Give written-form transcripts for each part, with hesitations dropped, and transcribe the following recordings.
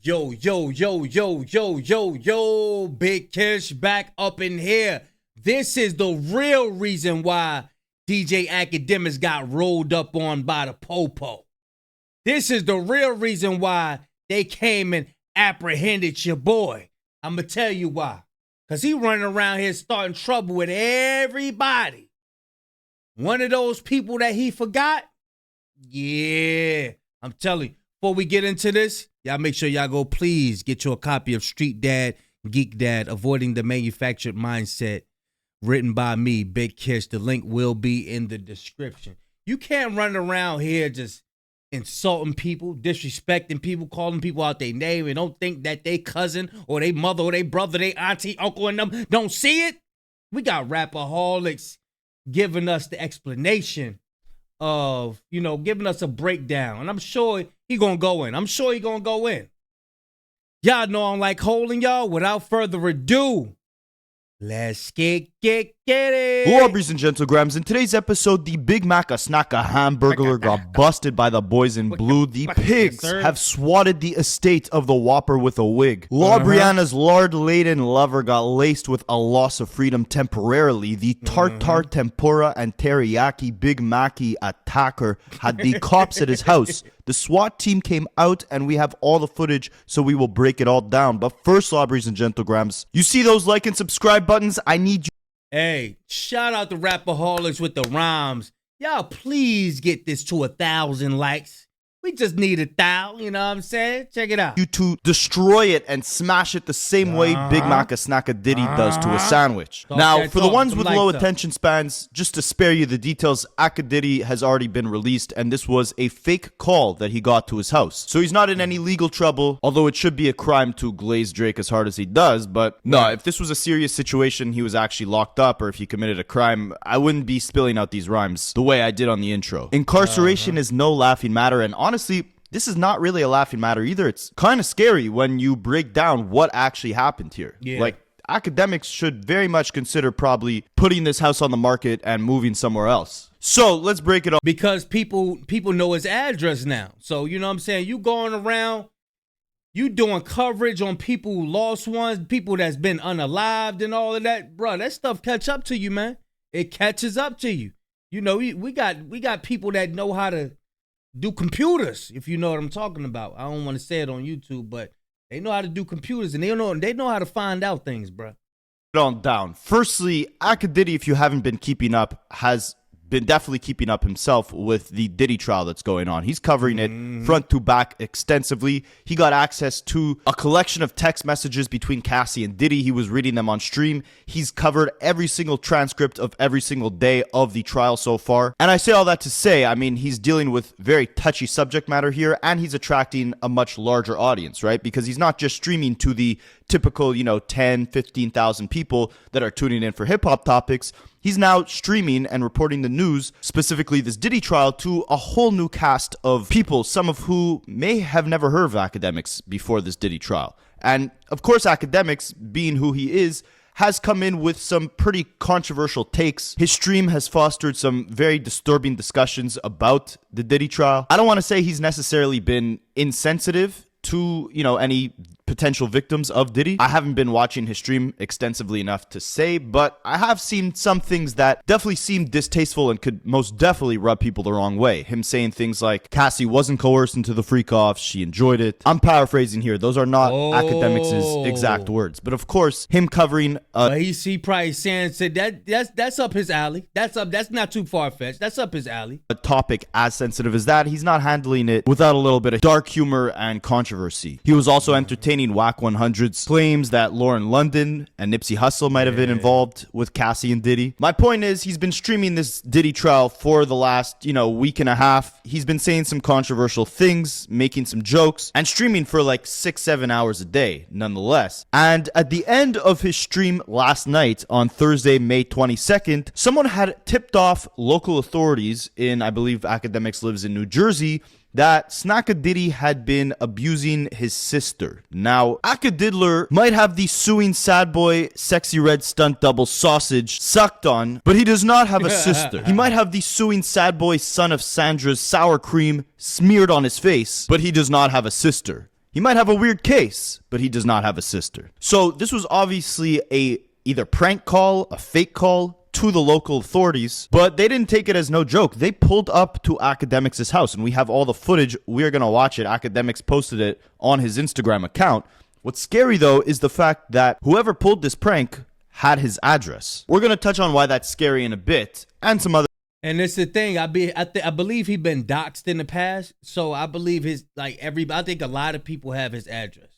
Yo, yo, yo, yo, yo, yo, yo, Big Kish back up in here. This is the real reason why DJ Akademiks got rolled up on by the Popo. This is the real reason why they came and apprehended your boy. I'm going to tell you why. Because he running around here starting trouble with everybody. One of those people that he forgot? Yeah, I'm telling you. Before we get into this, y'all make sure y'all go please get you a copy of Street Dad, Geek Dad, Avoiding the Manufactured Mindset, written by me, Big Kish. The link will be in the description. You can't run around here just insulting people, disrespecting people, calling people out their name, and don't think that they cousin or they mother or they brother, they auntie, uncle, and them don't see it. We got rapaholics giving us the explanation of, giving us a breakdown. And I'm sure he gonna go in. Y'all know I'm like holding y'all. Without further ado, let's get it. Ladies and gentlegrams, in today's episode, the Big Mac Snacka hamburger got busted by the boys in blue. The pigs have swatted the estate of the Whopper with a wig. La Brianna's lard-laden lover got laced with a loss of freedom temporarily. The tartar tempura and teriyaki Big Mackey attacker had the cops at his house. The SWAT team came out and we have all the footage, so we will break it all down. But first, ladies and gentlegrams, you see those like and subscribe buttons? I need you. Hey, shout out to Rapaholics with the rhymes. Y'all please get this to 1,000 likes. We just need 1,000, you know what I'm saying? Check it out. You to destroy it and smash it the same way Big Mac Snacka Diddy does to a sandwich. Now, for the ones with low attention spans, just to spare you the details, Akademiks has already been released, and this was a fake call that he got to his house. So he's not in any legal trouble, although it should be a crime to glaze Drake as hard as he does. But no, if this was a serious situation, he was actually locked up, or if he committed a crime, I wouldn't be spilling out these rhymes the way I did on the intro. Incarceration is no laughing matter, and honestly, this is not really a laughing matter either. It's kind of scary when you break down what actually happened here. Yeah. Like, Akademiks should very much consider probably putting this house on the market and moving somewhere else. So let's break it up. Because people know his address now. So, you know what I'm saying? You going around, you doing coverage on people who lost ones, people that's been unalived and all of that. Bro, that stuff catch up to you, man. It catches up to you. You know, we got people that know how to do computers, if you know what I'm talking about. I don't want to say it on YouTube, but they know how to do computers, and they know how to find out things, bro. On down. Firstly, Akademiks, if you haven't been keeping up, has been definitely keeping up himself with the Diddy trial that's going on. He's covering it front to back extensively. He got access to a collection of text messages between Cassie and Diddy. He was reading them on stream. He's covered every single transcript of every single day of the trial so far. And I say all that to say, I mean, he's dealing with very touchy subject matter here, and he's attracting a much larger audience, right? Because he's not just streaming to the typical, 10, 15,000 people that are tuning in for hip-hop topics. He's now streaming and reporting the news, specifically this Diddy trial, to a whole new cast of people, some of who may have never heard of Akademiks before this Diddy trial. And of course, Akademiks, being who he is, has come in with some pretty controversial takes. His stream has fostered some very disturbing discussions about the Diddy trial. I don't want to say he's necessarily been insensitive to, any potential victims of Diddy. I haven't been watching his stream extensively enough to say, but I have seen some things that definitely seem distasteful and could most definitely rub people the wrong way. Him saying things like, Cassie wasn't coerced into the freak-off, she enjoyed it. I'm paraphrasing here. Those are not Akademiks' exact words. But of course, him covering... he probably saying that's up his alley. That's not too far-fetched. That's up his alley. A topic as sensitive as that, he's not handling it without a little bit of dark humor and controversy. He was also entertaining Whack 100's claims that Lauren London and Nipsey Hussle might have been involved with Cassie and Diddy. My point is, he's been streaming this Diddy trial for the last, week and a half. He's been saying some controversial things, making some jokes, and streaming for like 6-7 hours a day, nonetheless. And at the end of his stream last night, on Thursday, May 22nd, someone had tipped off local authorities in, I believe Akademiks lives in New Jersey, that Snacka Diddy had been abusing his sister. Now, Akadidler might have the suing sad boy sexy red stunt double sausage sucked on, but he does not have a sister. He might have the suing sad boy son of Sandra's sour cream smeared on his face, but he does not have a sister. He might have a weird case, but he does not have a sister. So this was obviously a either prank call, a fake call to the local authorities, but they didn't take it as no joke. They pulled up to Akademiks' house, and we have all the footage. We're going to watch it. Akademiks posted it on his Instagram account. What's scary, though, is the fact that whoever pulled this prank had his address. We're going to touch on why that's scary in a bit, and some other. And it's the thing. I believe he been doxxed in the past, so I believe I think a lot of people have his address.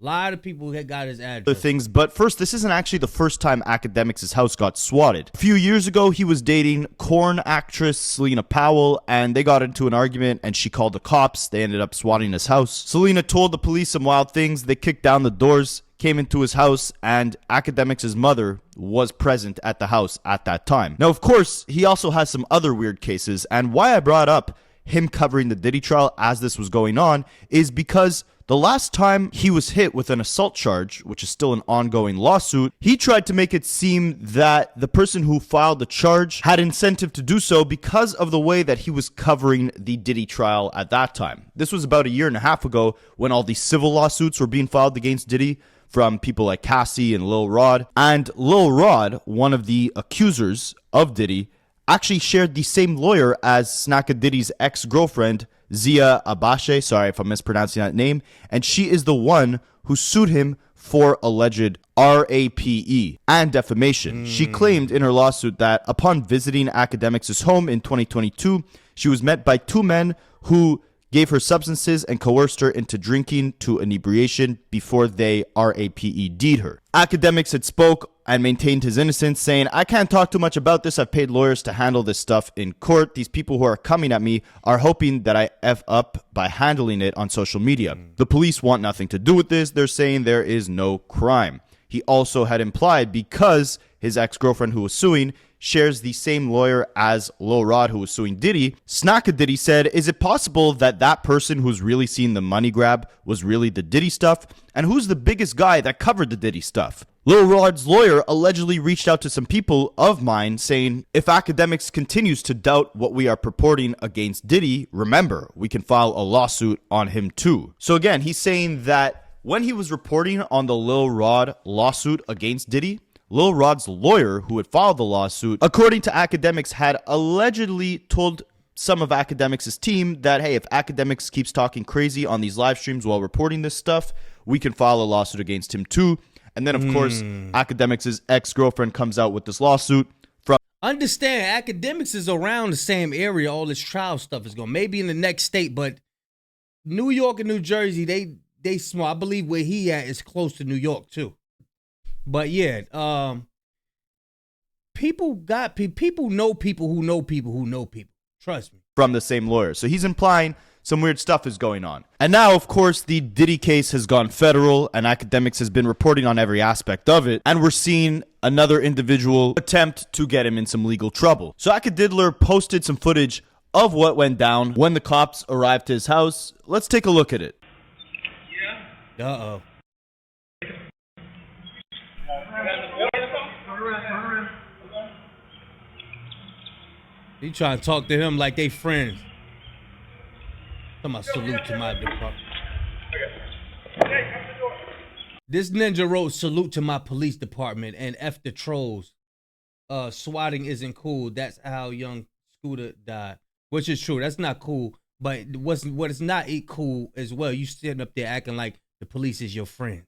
A lot of people had got his address. Things, but first, this isn't actually the first time Akademiks' house got swatted. A few years ago, he was dating Korn actress Selena Powell, and they got into an argument, and she called the cops. They ended up swatting his house. Selena told the police some wild things. They kicked down the doors, came into his house, and Akademiks' mother was present at the house at that time. Now, of course, he also has some other weird cases, and why I brought up him covering the Diddy trial as this was going on is because the last time he was hit with an assault charge, which is still an ongoing lawsuit, he tried to make it seem that the person who filed the charge had incentive to do so because of the way that he was covering the Diddy trial at that time. This was about a year and a half ago when all these civil lawsuits were being filed against Diddy from people like Cassie and Lil Rod. And Lil Rod, one of the accusers of Diddy, actually shared the same lawyer as Snacka Diddy's ex-girlfriend, Zia Abache, sorry if I'm mispronouncing that name, and she is the one who sued him for alleged RAPE and defamation. She claimed in her lawsuit that upon visiting Akademiks' home in 2022, she was met by two men who gave her substances and coerced her into drinking to inebriation before they RAPE'd her. Akademiks had spoke and maintained his innocence, saying, "I can't talk too much about this. I've paid lawyers to handle this stuff in court. These people who are coming at me are hoping that I F up by handling it on social media. The police want nothing to do with this. They're saying there is no crime." He also had implied because his ex-girlfriend who was suing shares the same lawyer as Lil Rod who was suing Diddy, Snacka Diddy said, is it possible that that person who's really seen the money grab was really the Diddy stuff? And who's the biggest guy that covered the Diddy stuff? Lil Rod's lawyer allegedly reached out to some people of mine saying, if Akademiks continues to doubt what we are purporting against Diddy, remember, we can file a lawsuit on him too. So again, he's saying that when he was reporting on the Lil Rod lawsuit against Diddy, Lil Rod's lawyer, who had filed the lawsuit, according to Akademiks, had allegedly told some of Akademiks' team that, hey, if Akademiks keeps talking crazy on these live streams while reporting this stuff, we can file a lawsuit against him too. And then, of course, Akademiks' ex-girlfriend comes out with this lawsuit. Understand, Akademiks is around the same area all this trial stuff is going. Maybe in the next state, but New York and New Jersey, they small. I believe where he at is close to New York too. But yeah, people know people who know people who know people. Trust me. From the same lawyer. So he's implying some weird stuff is going on. And now, of course, the Diddy case has gone federal and Akademiks has been reporting on every aspect of it. And we're seeing another individual attempt to get him in some legal trouble. So Akadidler posted some footage of what went down when the cops arrived to his house. Let's take a look at it. Yeah. Uh-oh. He trying to talk to him like they friends. Talking about salute to my department. This ninja wrote salute to my police department and F the trolls. Swatting isn't cool. That's how young Scooter died. Which is true. That's not cool. But what is not cool as well, you sitting up there acting like the police is your friends.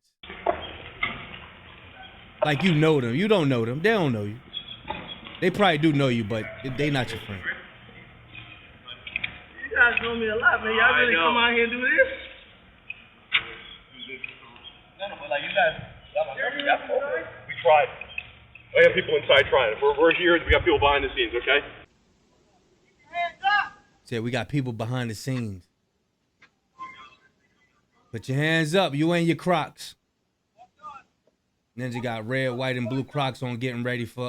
Like you know them. You don't know them. They don't know you. They probably do know you, but they not your friend. You guys know me a lot, man. Y'all really come out here and do this? No, but like you guys, we tried. I got people inside trying. If we're here, we got people behind the scenes, okay? Hands up! Said we got people behind the scenes. Put your hands up. You and your Crocs. Ninja got red, white, and blue Crocs on, getting ready for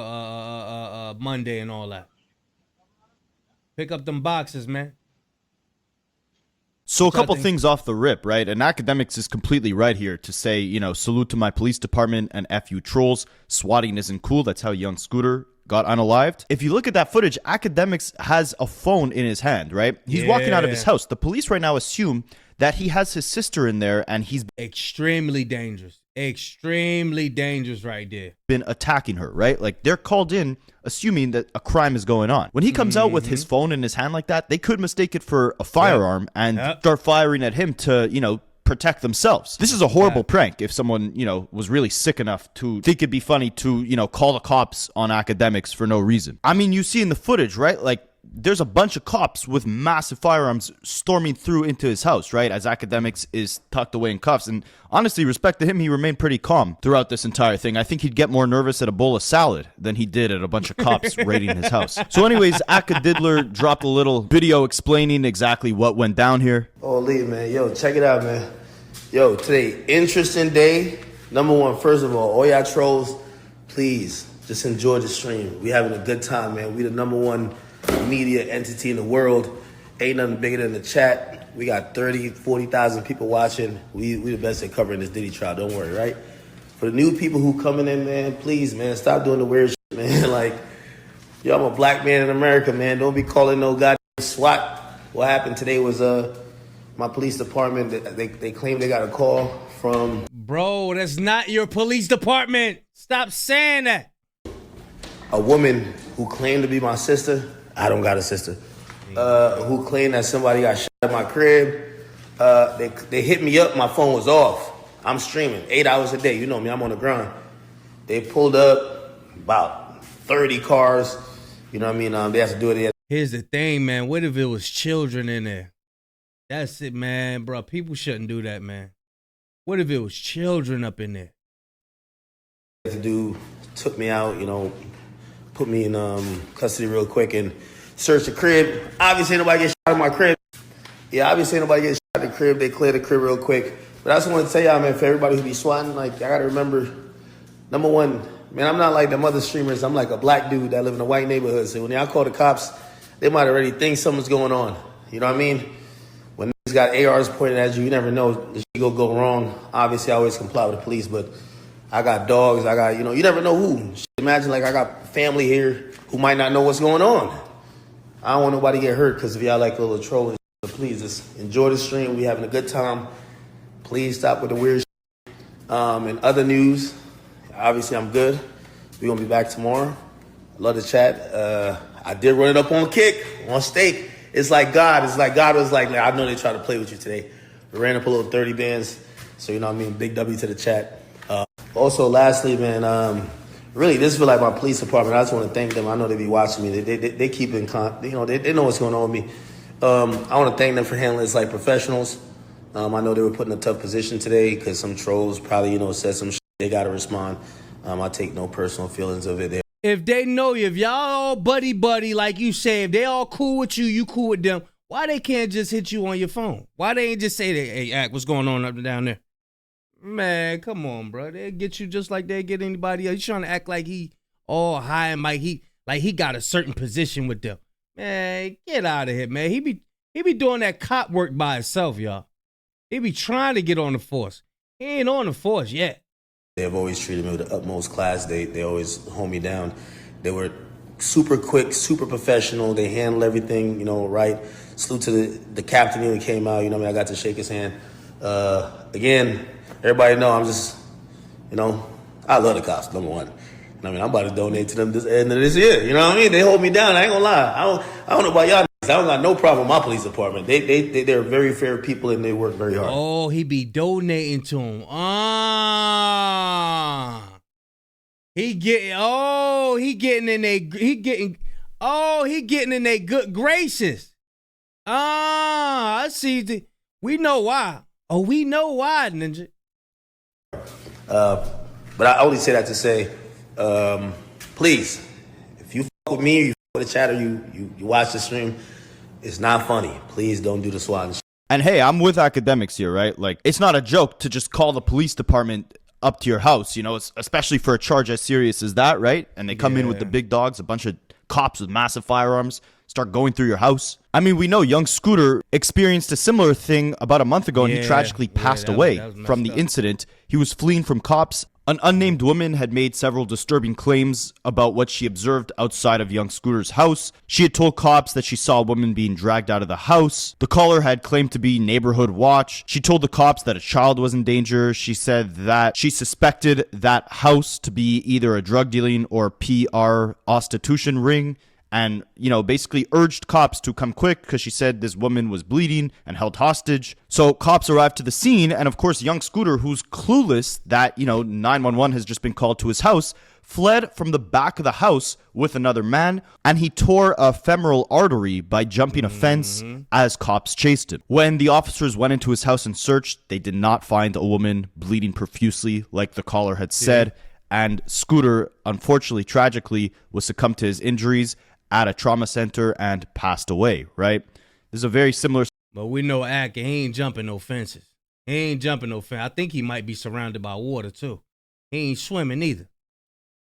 Monday and all that. Pick up them boxes, man. So a couple things off the rip, right? And Akademiks is completely right here to say, you know, salute to my police department and F you trolls. Swatting isn't cool. That's how young Scooter got unalived. If you look at that footage, Akademiks has a phone in his hand, right? He's walking out of his house. The police right now assume that he has his sister in there and he's Extremely dangerous. Extremely dangerous right there. been attacking her, right? Like, they're called in assuming that a crime is going on. When he comes out with his phone in his hand like that, they could mistake it for a firearm and start firing at him to, you know, protect themselves. This is a horrible prank if someone, you know, was really sick enough to think it'd be funny to, you know, call the cops on Akademiks for no reason. I mean, you see in the footage, right? Like, there's a bunch of cops with massive firearms storming through into his house, right? As Akademiks is tucked away in cuffs. And honestly, respect to him, he remained pretty calm throughout this entire thing. I think he'd get more nervous at a bowl of salad than he did at a bunch of cops raiding his house. So anyways, Akadidler dropped a little video explaining exactly what went down here. Oh, Lee, man. Yo, check it out, man. Yo, today, interesting day. Number one, first of all y'all trolls, please just enjoy the stream. We having a good time, man. We the number one media entity in the world. Ain't nothing bigger than the chat. We got 30, 40,000 people watching. We the best at covering this Diddy trial. Don't worry, right? For the new people who coming in, man, please, man, stop doing the weird shit, man. Like, yo, I'm a black man in America, man. Don't be calling no goddamn SWAT. What happened today was my police department. They claim they got a call from. Bro, that's not your police department. Stop saying that. A woman who claimed to be my sister. I don't got a sister. Who claimed that somebody got shot at my crib. They hit me up. My phone was off. I'm streaming 8 hours a day. You know me. I'm on the grind. They pulled up about 30 cars. You know what I mean? They have to do it. Here's the thing, man. What if it was children in there? That's it, man, bro. People shouldn't do that, man. What if it was children up in there? Took me out, you know, put me in custody real quick and searched the crib. Obviously, nobody get shot in my crib. Yeah, obviously, nobody get shot in the crib. They cleared the crib real quick. But I just want to tell y'all, man, for everybody who be swatting, like, I got to remember, number one, man, I'm not like them other streamers. I'm like a black dude that live in a white neighborhood. So when y'all call the cops, they might already think something's going on. You know what I mean? When niggas got ARs pointed at you, you never know. This shit go wrong. Obviously, I always comply with the police, but I got dogs. I got, you know, you never know who. Imagine, like, I got family here who might not know what's going on. I don't want nobody to get hurt because if y'all like a little troll, please just enjoy the stream. We having a good time. Please stop with the weird shit. In other news, obviously, I'm good. We're going to be back tomorrow. Love the chat. I did run it up on Kick, on Stake. It's like God. It's like God was like, I know they tried to play with you today. We ran up a little 30 bands. So, you know what I mean? Big W to the chat. Also, lastly, man, really, this is for like my police department. I just want to thank them. I know they be watching me. They keep in you know, they know what's going on with me. I want to thank them for handling this like professionals. I know they were put in a tough position today because some trolls probably, you know, said some shit. They got to respond. I take no personal feelings of it. If they know you, if y'all all buddy, like you say, if they all cool with you, you cool with them, why they can't just hit you on your phone? Why they ain't just say, hey, Act, what's going on up and down there? Man, come on, bro. They'll get you just like they get anybody else. You trying to act like he all high and mighty, like he got a certain position with them. Man, get out of here, man. He be doing that cop work by himself, y'all. He be trying to get on the force. He ain't on the force yet. They've always treated me with the utmost class. They always hold me down. They were super quick, super professional. They handled everything, you know, right. Salute to the captain who came out. You know what I mean? I got to shake his hand. Again, everybody know I'm just, you know, I love the cops, number one. I mean, I'm about to donate to them this end of this year. You know what I mean? They hold me down. I ain't gonna lie. I don't know about y'all. I don't got no problem with my police department. They're very fair people and they work very hard. Oh, he be donating to him. He getting in their good graces. I see. We know why. Oh, we know why, Ninja. But I only say that to say, please, if you fuck with me, or you fuck with the chat, or you watch the stream, it's not funny. Please don't do the SWAT and shit. And hey, I'm with Akademiks here, right? Like, it's not a joke to just call the police department up to your house, you know, especially for a charge as serious as that, right? And they come in with the big dogs, a bunch of cops with massive firearms, start going through your house. I mean, we know young Scooter experienced a similar thing about a month ago, and he tragically passed away from the incident. He was fleeing from cops. An unnamed woman had made several disturbing claims about what she observed outside of young Scooter's house. She had told cops that she saw a woman being dragged out of the house. The caller had claimed to be Neighborhood Watch. She told the cops that a child was in danger. She said that she suspected that house to be either a drug dealing or PR prostitution ring, and, basically urged cops to come quick because she said this woman was bleeding and held hostage. So cops arrived to the scene, and of course, young Scooter, who's clueless that, 911 has just been called to his house, fled from the back of the house with another man, and he tore a femoral artery by jumping a fence as cops chased him. When the officers went into his house and searched, they did not find a woman bleeding profusely like the caller had said, and Scooter, unfortunately, tragically, was succumbed to his injuries at a trauma center and passed away, right? This is a very similar... But we know Ak, he ain't jumping no fences. He ain't jumping no fence. I think he might be surrounded by water, too. He ain't swimming either.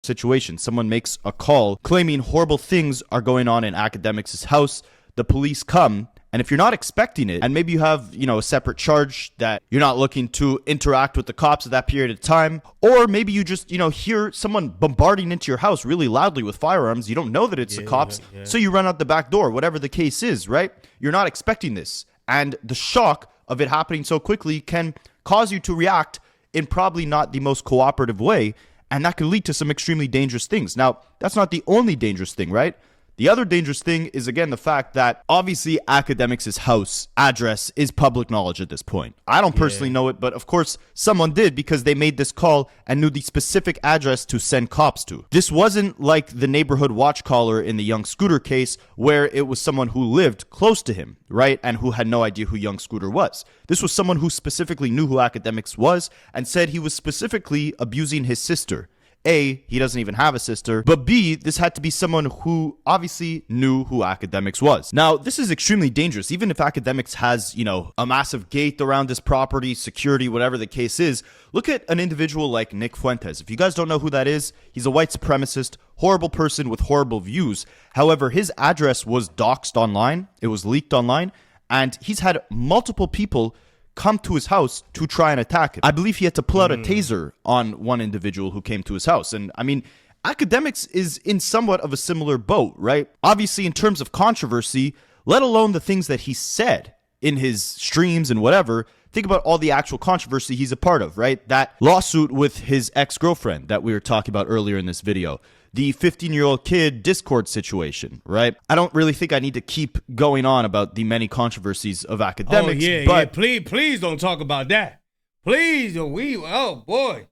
Situation. Someone makes a call claiming horrible things are going on in Akademiks' house. The police come, and if you're not expecting it, and maybe you have, a separate charge that you're not looking to interact with the cops at that period of time, or maybe you just, hear someone bombarding into your house really loudly with firearms, you don't know that it's the cops, so you run out the back door, whatever the case is, right? You're not expecting this, and the shock of it happening so quickly can cause you to react in probably not the most cooperative way, and that can lead to some extremely dangerous things. Now, that's not the only dangerous thing, right? The other dangerous thing is, again, the fact that obviously Akademiks' house address is public knowledge at this point. I don't personally know it, but of course someone did because they made this call and knew the specific address to send cops to. This wasn't like the Neighborhood Watch caller in the young Scooter case where it was someone who lived close to him, right? And who had no idea who young Scooter was. This was someone who specifically knew who Akademiks was and said he was specifically abusing his sister. A, he doesn't even have a sister, but B, this had to be someone who obviously knew who Akademiks was. Now, this is extremely dangerous. Even if Akademiks has, a massive gate around his property, security, whatever the case is, look at an individual like Nick Fuentes. If you guys don't know who that is, he's a white supremacist, horrible person with horrible views. However, his address was doxed online, it was leaked online, and he's had multiple people come to his house to try and attack him. I believe he had to pull out a taser on one individual who came to his house. And I mean, Akademiks is in somewhat of a similar boat, right? Obviously, in terms of controversy, let alone the things that he said in his streams and whatever, think about all the actual controversy he's a part of, right? That lawsuit with his ex-girlfriend that we were talking about earlier in this video. The 15-year-old kid Discord situation, right? I don't really think I need to keep going on about the many controversies of Akademiks. But Please don't talk about that. Please, oh boy.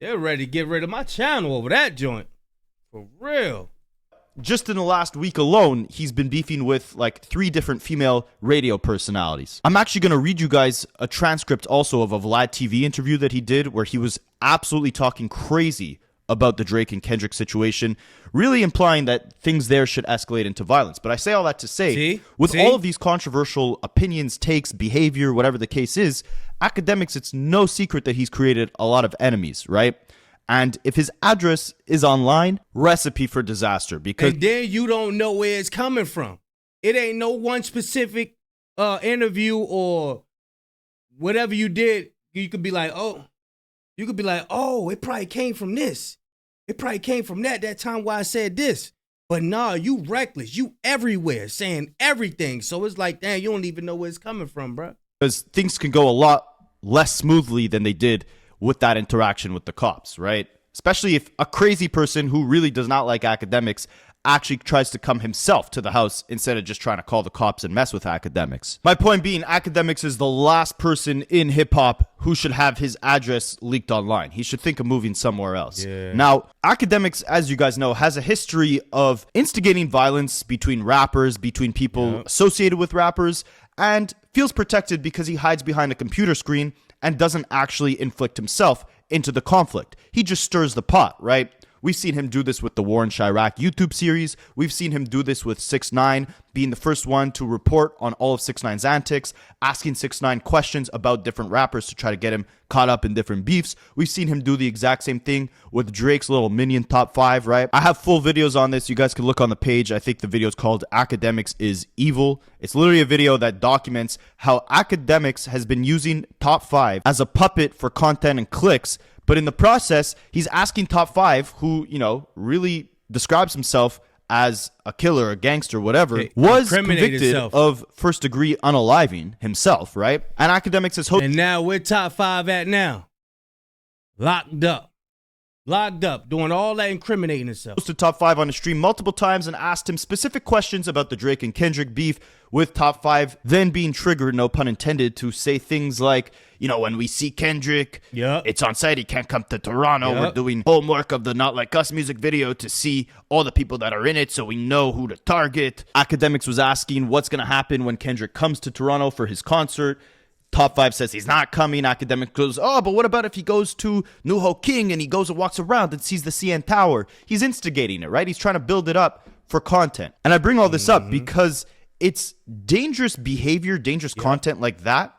They're ready to get rid of my channel over that joint. For real. Just in the last week alone, he's been beefing with like 3 different female radio personalities. I'm actually going to read you guys a transcript also of a Vlad TV interview that he did where he was absolutely talking crazy about the Drake and Kendrick situation, really implying that things there should escalate into violence. But I say all that to say, with all of these controversial opinions, takes, behavior, whatever the case is, Akademiks, it's no secret that he's created a lot of enemies, right? And if his address is online, recipe for disaster. Because and then you don't know where it's coming from. It ain't no one specific interview or whatever you did. You could be like, oh, it probably came from this. It probably came from that time why I said this. But nah, you reckless. You everywhere saying everything. So it's like, damn, you don't even know where it's coming from, bro. Because things can go a lot less smoothly than they did with that interaction with the cops, right? Especially if a crazy person who really does not like Akademiks actually tries to come himself to the house instead of just trying to call the cops and mess with Akademiks. My point being, Akademiks is the last person in hip-hop who should have his address leaked online. He should think of moving somewhere else. Yeah. Now, Akademiks, as you guys know, has a history of instigating violence between rappers, between people associated with rappers, and feels protected because he hides behind a computer screen and doesn't actually inflict himself into the conflict. He just stirs the pot, right? We've seen him do this with the War in Chirac YouTube series. We've seen him do this with 6ix9ine, being the first one to report on all of 6ix9ine's antics, asking 6ix9ine questions about different rappers to try to get him caught up in different beefs. We've seen him do the exact same thing with Drake's little minion top 5, right? I have full videos on this. You guys can look on the page. I think the video is called Akademiks is Evil. It's literally a video that documents how Akademiks has been using top 5 as a puppet for content and clicks, But in the process, he's asking Top 5, who, you know, really describes himself as a killer, a gangster, whatever, was convicted of first-degree unaliving himself, right? And Akademiks is and now where Top 5 at now? Locked up, doing all that incriminating himself. To Top 5 on the stream multiple times and asked him specific questions about the Drake and Kendrick beef, with Top 5 then being triggered, no pun intended, to say things like, you know, when we see Kendrick, it's on site, he can't come to Toronto. We're doing homework of the Not Like Us music video to see all the people that are in it so we know who to target. Akademiks was asking what's going to happen when Kendrick comes to Toronto for his concert. Top 5 says he's not coming. Akademiks goes, oh, but what about if he goes to New Ho King and he goes and walks around and sees the CN Tower? He's instigating it, right? He's trying to build it up for content. And I bring all this up because it's dangerous behavior, dangerous content like that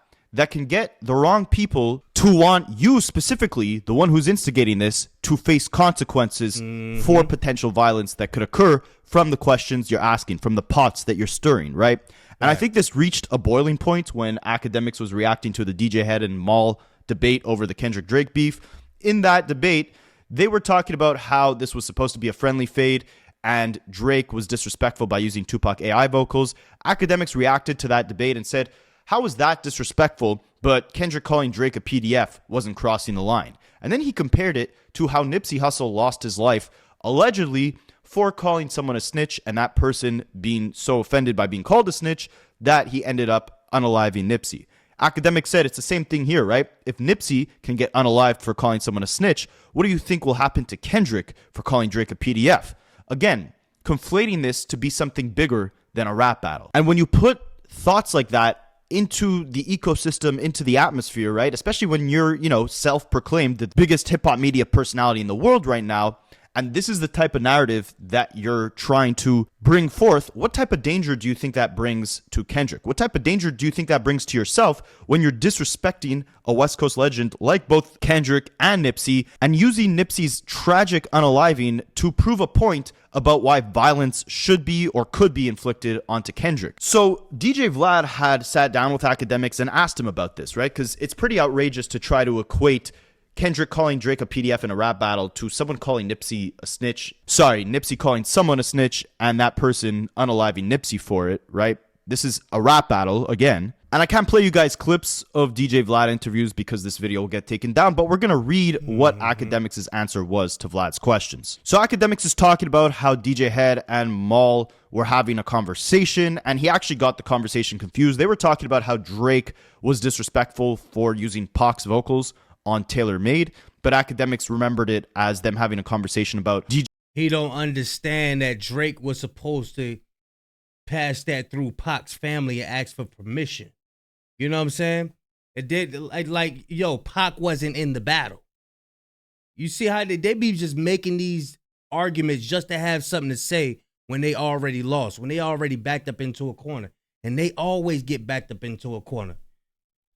can get the wrong people to want you specifically, the one who's instigating this, to face consequences for potential violence that could occur from the questions you're asking, from the pots that you're stirring, right? And I think this reached a boiling point when Akademiks was reacting to the DJ Head and Maul debate over the Kendrick Drake beef. In that debate, they were talking about how this was supposed to be a friendly fade and Drake was disrespectful by using Tupac AI vocals. Akademiks reacted to that debate and said, how is that disrespectful, but Kendrick calling Drake a PDF wasn't crossing the line? And then he compared it to how Nipsey Hussle lost his life, allegedly for calling someone a snitch, and that person being so offended by being called a snitch that he ended up unaliving Nipsey. Akademiks said it's the same thing here, right? If Nipsey can get unalived for calling someone a snitch, what do you think will happen to Kendrick for calling Drake a PDF? Again, conflating this to be something bigger than a rap battle. And when you put thoughts like that into the ecosystem, into the atmosphere, right? Especially when you're, you know, self-proclaimed the biggest hip-hop media personality in the world right now, and this is the type of narrative that you're trying to bring forth, what type of danger do you think that brings to Kendrick? What type of danger do you think that brings to yourself when you're disrespecting a West Coast legend like both Kendrick and Nipsey and using Nipsey's tragic unaliving to prove a point about why violence should be or could be inflicted onto Kendrick? So DJ Vlad had sat down with Akademiks and asked him about this, right? Because it's pretty outrageous to try to equate Kendrick calling Drake a PDF in a rap battle to someone calling Nipsey a snitch. Sorry, Nipsey calling someone a snitch and that person unaliving Nipsey for it, right? This is a rap battle again. And I can't play you guys clips of DJ Vlad interviews because this video will get taken down, but we're going to read what Akademiks' answer was to Vlad's questions. So Akademiks is talking about how DJ Head and Maul were having a conversation, and he actually got the conversation confused. They were talking about how Drake was disrespectful for using Pac's vocals on Tailor Made, but Akademiks remembered it as them having a conversation about DJ. He don't understand that Drake was supposed to pass that through Pac's family and ask for permission. You know what I'm saying? It did like yo, Pac wasn't in the battle. You see how they be just making these arguments just to have something to say when they already lost, when they already backed up into a corner, and they always get backed up into a corner.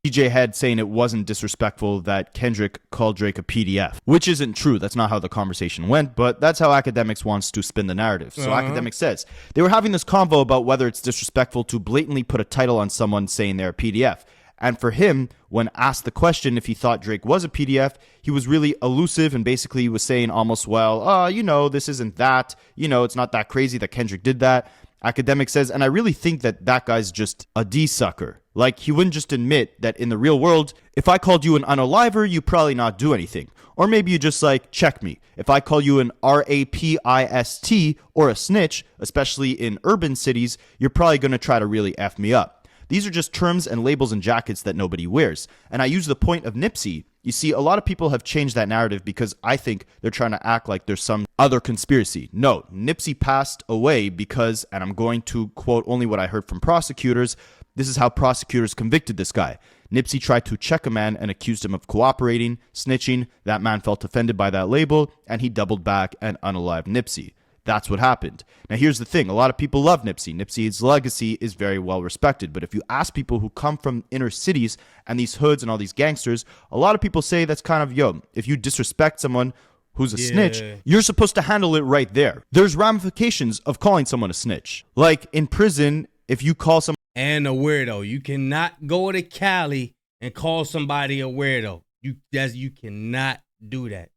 DJ Head saying it wasn't disrespectful that Kendrick called Drake a PDF, which isn't true. That's not how the conversation went, but that's how Akademiks wants to spin the narrative. So Akademiks says they were having this convo about whether it's disrespectful to blatantly put a title on someone saying they're a PDF. And for him, when asked the question if he thought Drake was a PDF, he was really elusive and basically was saying almost, well, you know, this isn't that. You know, it's not that crazy that Kendrick did that. Akademiks says, and I really think that that guy's just a D-sucker. Like, he wouldn't just admit that in the real world, if I called you an unaliver, you probably not do anything. Or maybe you just like, check me. If I call you an RAPIST or a snitch, especially in urban cities, you're probably going to try to really F me up. These are just terms and labels and jackets that nobody wears. And I use the point of Nipsey. You see, a lot of people have changed that narrative because I think they're trying to act like there's some other conspiracy. No, Nipsey passed away because, and I'm going to quote only what I heard from prosecutors, this is how prosecutors convicted this guy. Nipsey tried to check a man and accused him of cooperating, snitching. That man felt offended by that label, and he doubled back and unalived Nipsey. That's what happened. Now, here's the thing. A lot of people love Nipsey. Nipsey's legacy is very well respected. But if you ask people who come from inner cities and these hoods and all these gangsters, a lot of people say that's kind of, yo, if you disrespect someone who's a snitch, you're supposed to handle it right there. There's ramifications of calling someone a snitch. Like in prison, if you call someone and a weirdo, you cannot go to Cali and call somebody a weirdo. You cannot do that.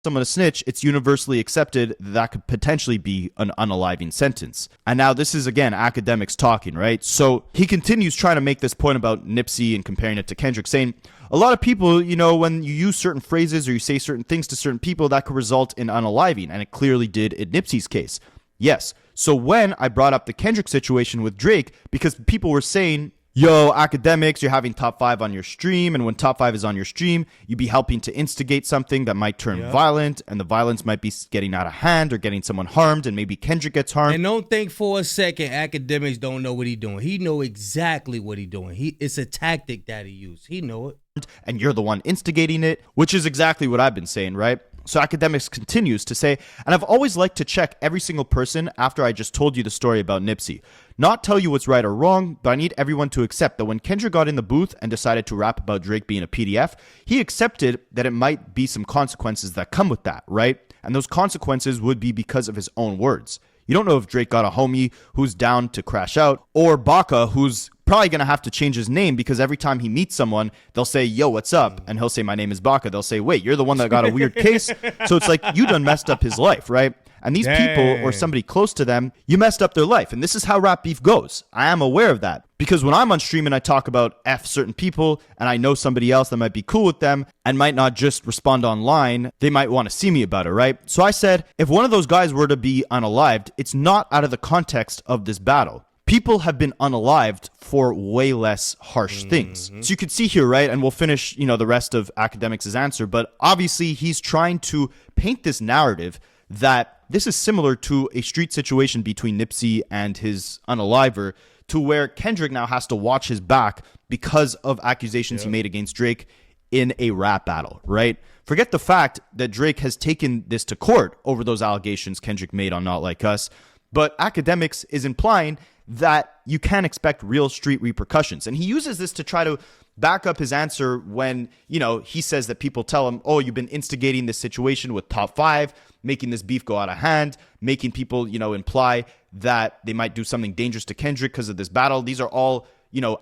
Someone to snitch, it's universally accepted that could potentially be an unaliving sentence. And now this is, again, Akademiks talking, right? So he continues trying to make this point about Nipsey and comparing it to Kendrick, saying a lot of people, you know, when you use certain phrases or you say certain things to certain people, that could result in unaliving. And it clearly did in Nipsey's case. Yes. So when I brought up the Kendrick situation with Drake, because people were saying, yo, Akademiks, you're having top 5 on your stream, and when top 5 is on your stream, you'd be helping to instigate something that might turn violent, and the violence might be getting out of hand or getting someone harmed, and maybe Kendrick gets harmed. And don't think for a second Akademiks don't know what he doing. He know exactly what he doing. It's a tactic that he used. He know it. And you're the one instigating it, which is exactly what I've been saying, right? So Akademiks continues to say, and I've always liked to check every single person after I just told you the story about Nipsey. Not tell you what's right or wrong, but I need everyone to accept that when Kendrick got in the booth and decided to rap about Drake being a PDF, he accepted that it might be some consequences that come with that, right? And those consequences would be because of his own words. You don't know if Drake got a homie who's down to crash out, or Baca, who's probably going to have to change his name because every time he meets someone, they'll say, yo, what's up? And he'll say, my name is Baca. They'll say, wait, you're the one that got a weird case? So it's like, you done messed up his life, right? And these people or somebody close to them, you messed up their life. And this is how rap beef goes. I am aware of that. Because when I'm on stream and I talk about F certain people and I know somebody else that might be cool with them and might not just respond online, they might want to see me about it, right? So I said, if one of those guys were to be unalived, it's not out of the context of this battle. People have been unalived for way less harsh things. So you could see here, right? And we'll finish, the rest of Akademiks' answer. But obviously, he's trying to paint this narrative that this is similar to a street situation between Nipsey and his unaliver, to where Kendrick now has to watch his back because of accusations he made against Drake in a rap battle, right? Forget the fact that Drake has taken this to court over those allegations Kendrick made on Not Like Us. But Akademiks is implying that you can expect real street repercussions. And he uses this to try to back up his answer when, he says that people tell him, oh, you've been instigating this situation with top 5, making this beef go out of hand, making people, imply that they might do something dangerous to Kendrick because of this battle. These are all,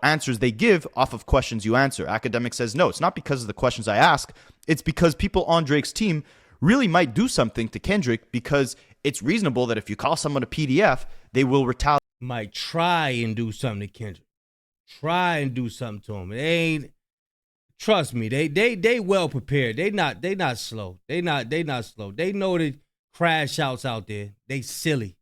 answers they give off of questions you answer. Akademiks says, no, it's not because of the questions I ask. It's because people on Drake's team really might do something to Kendrick because it's reasonable that if you call someone a PDF, they will retaliate. Might try and do something to Kendrick. Try and do something to him. They ain't. Trust me, they well prepared. They not slow. They not slow. They know the crash outs out there. They silly.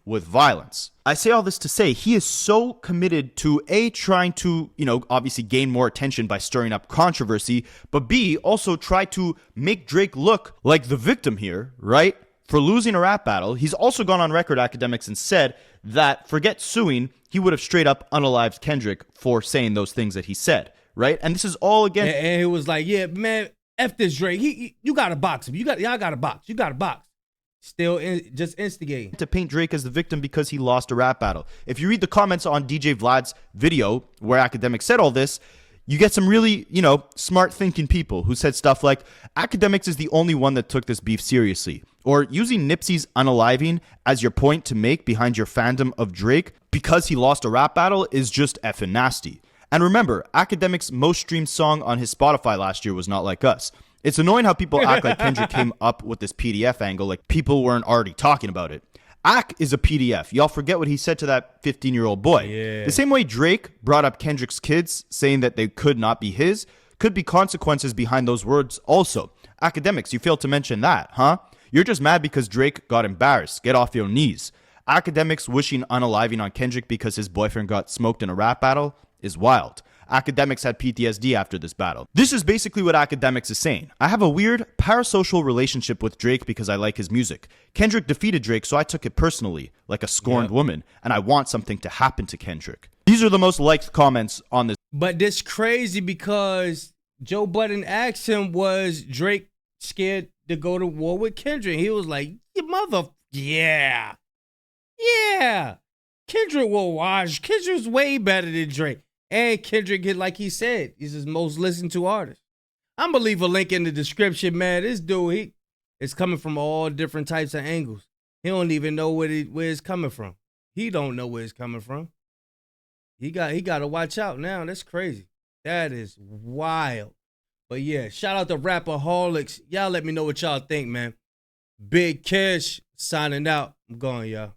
With violence. I say all this to say he is so committed to A, trying to, obviously gain more attention by stirring up controversy, but B, also try to make Drake look like the victim here, right? For losing a rap battle. He's also gone on record, Akademiks, and said that forget suing, he would have straight up unalived Kendrick for saying those things that he said, right? And this is all again. And he was like, yeah, man, F this Drake. You got to box him. Y'all got to box. You got to box. Still just instigating. To paint Drake as the victim because he lost a rap battle. If you read the comments on DJ Vlad's video where Akademiks said all this, you get some really, smart thinking people who said stuff like, Akademiks is the only one that took this beef seriously. Or using Nipsey's unaliving as your point to make behind your fandom of Drake because he lost a rap battle is just effing nasty. And remember, Akademiks' most streamed song on his Spotify last year was Not Like Us. It's annoying how people act like Kendrick came up with this PDF angle, like people weren't already talking about it. Ak is a PDF. Y'all forget what he said to that 15-year-old boy. Yeah. The same way Drake brought up Kendrick's kids, saying that they could not be his, could be consequences behind those words also. Akademiks, you failed to mention that, huh? You're just mad because Drake got embarrassed. Get off your knees. Akademiks wishing unaliving on Kendrick because his boyfriend got smoked in a rap battle is wild. Akademiks had PTSD after this battle. This is basically what Akademiks is saying. I have a weird parasocial relationship with Drake because I like his music. Kendrick defeated Drake, so I took it personally, like a scorned woman, and I want something to happen to Kendrick. These are the most liked comments on this. But this crazy because Joe Budden asked him, was Drake scared to go to war with Kendrick? He was like, yeah. Kendrick will watch. Kendrick's way better than Drake. And Kendrick, like he said, he's his most listened to artist. I'm going to leave a link in the description, man. This dude, it's coming from all different types of angles. He don't even know where it's coming from. He don't know where it's coming from. He got to watch out now. That's crazy. That is wild. But yeah, shout out to Rapperholics. Y'all let me know what y'all think, man. Big Kish signing out. I'm going, y'all.